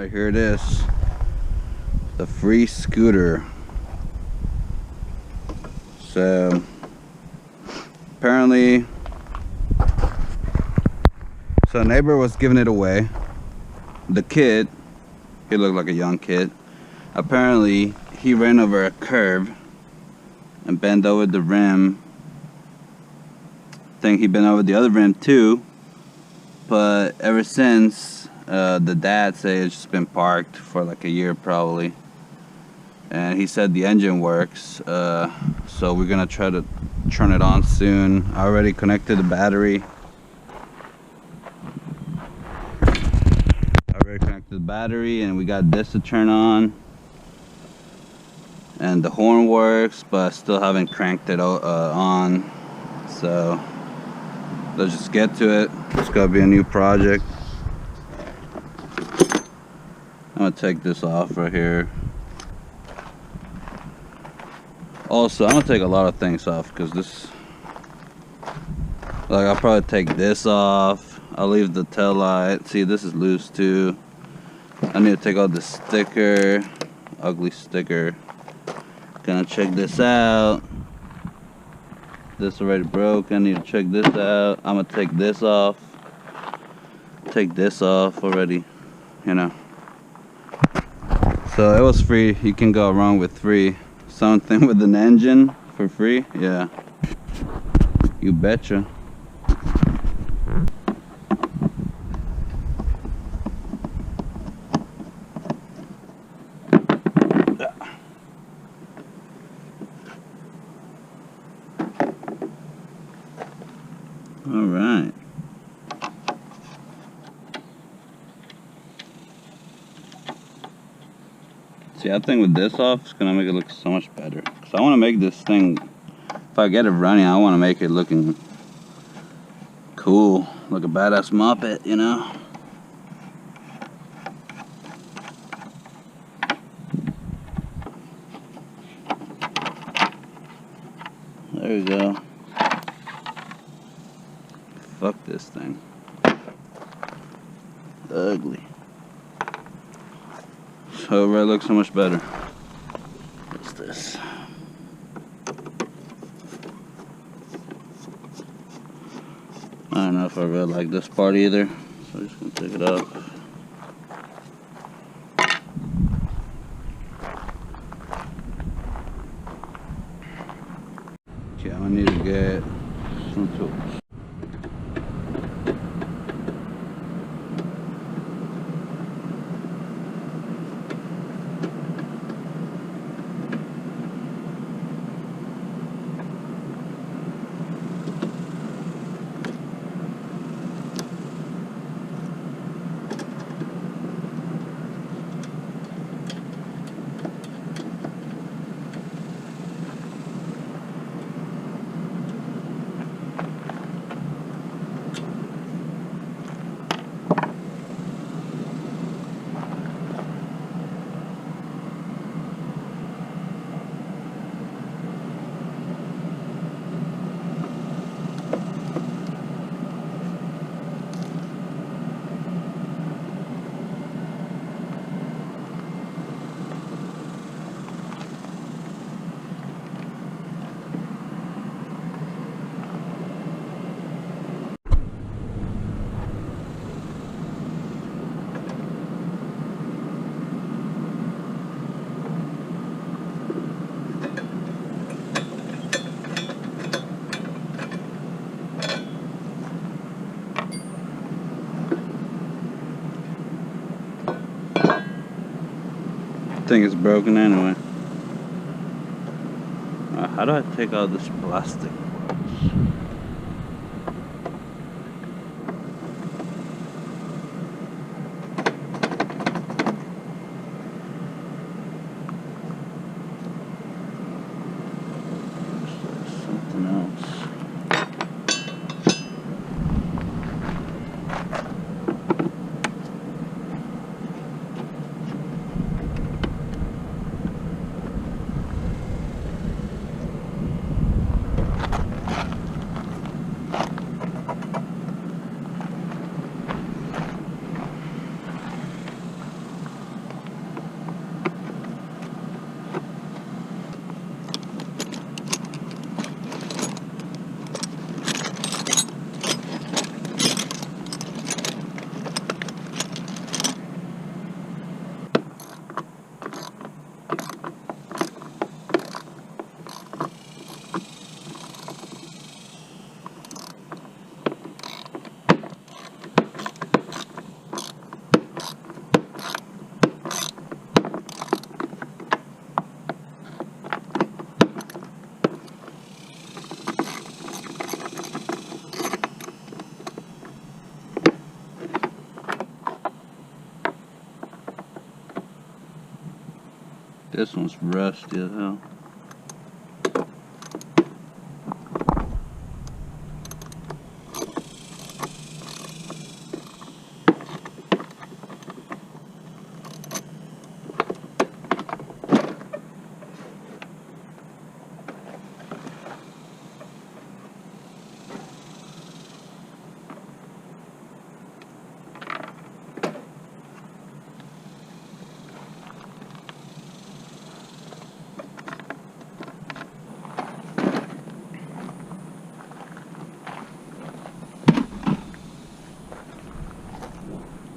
Alright, here it is. The free scooter. So apparently, so a neighbor was giving it away. The kid, he looked like a young kid. Apparently he ran over a curb and bent over the rim. I think he bent over the other rim too, but ever since, the dad said it's just been parked for like a year probably, and he said the engine works, so we're gonna try to turn it on soon. I already connected the battery. And we got this to turn on, and the horn works, but I still haven't cranked it on. So let's just get to it. It's gotta be a new project. I'm gonna take this off right here. Also, I'm gonna take a lot of things off because this, like, I'll probably take this off. I'll leave the tail light. See, this is loose too. I need to take out the sticker, ugly sticker. Gonna check this out. This already broke. I need to check this out. I'm gonna take this off. Take this off already, you know. So it was free. You can go wrong with free. Something with an engine for free, yeah. You betcha. All right. See, I think with this off, it's gonna make it look so much better. Cause I want to make this thing, if I get it running, I want to make it looking cool, like a badass moped, you know. There we go. Fuck this thing. Ugly. So it really looks so much better. What's this? I don't know if I really like this part either, so I'm just gonna take it off. Okay, I need to get some tools. Thing is broken anyway. How do I take out this plastic? Something else. This one's rusty as hell.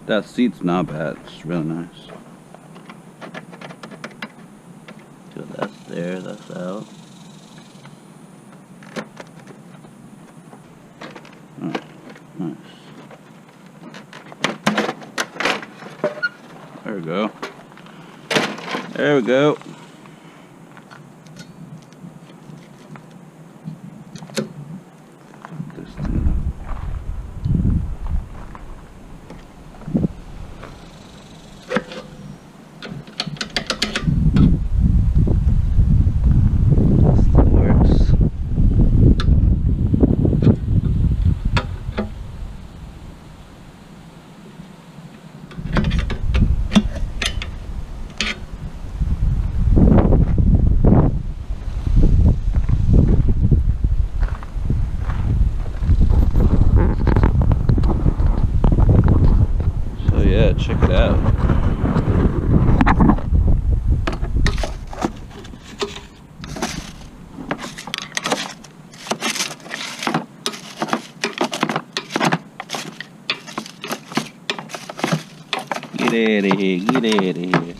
That seat's not bad, it's really nice. So that's there, that's out. Oh, nice. There we go. There we go. This thing. Yeah, check it out. Get out of here, get out of here.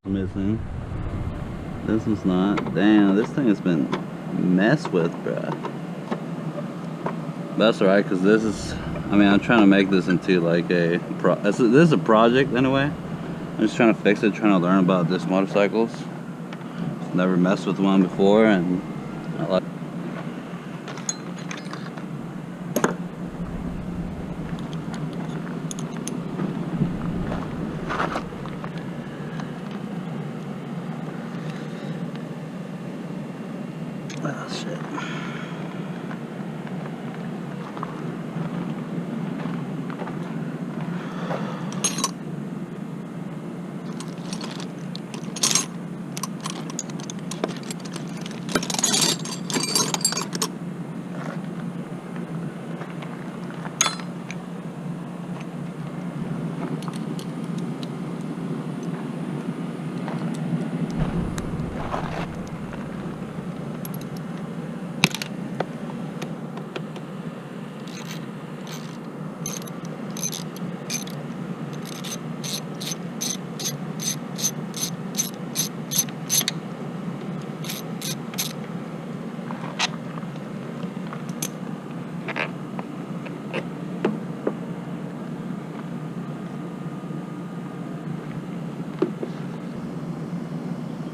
Missing. This one's not. Damn, this thing has been messed with, bruh. That's alright, because this is, I mean, I'm trying to make this into like a this is a project anyway. I'm just trying to fix it, trying to learn about this motorcycles. Never messed with one before, and I like. Oh shit.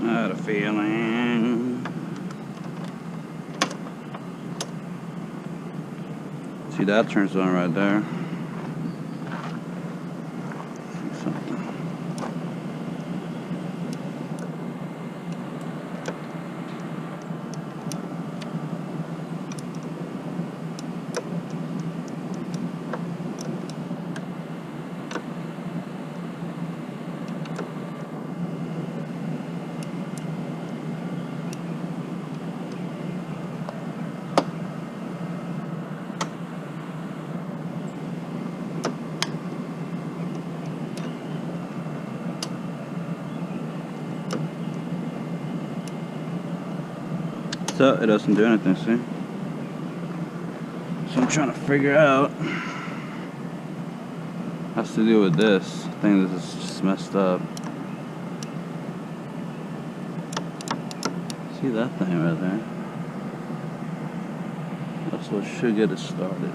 I had a feeling. See, that turns on right there. So it doesn't do anything, see? So I'm trying to figure out. Has to do with this. I think this is just messed up. See that thing right there? That's what should get it started.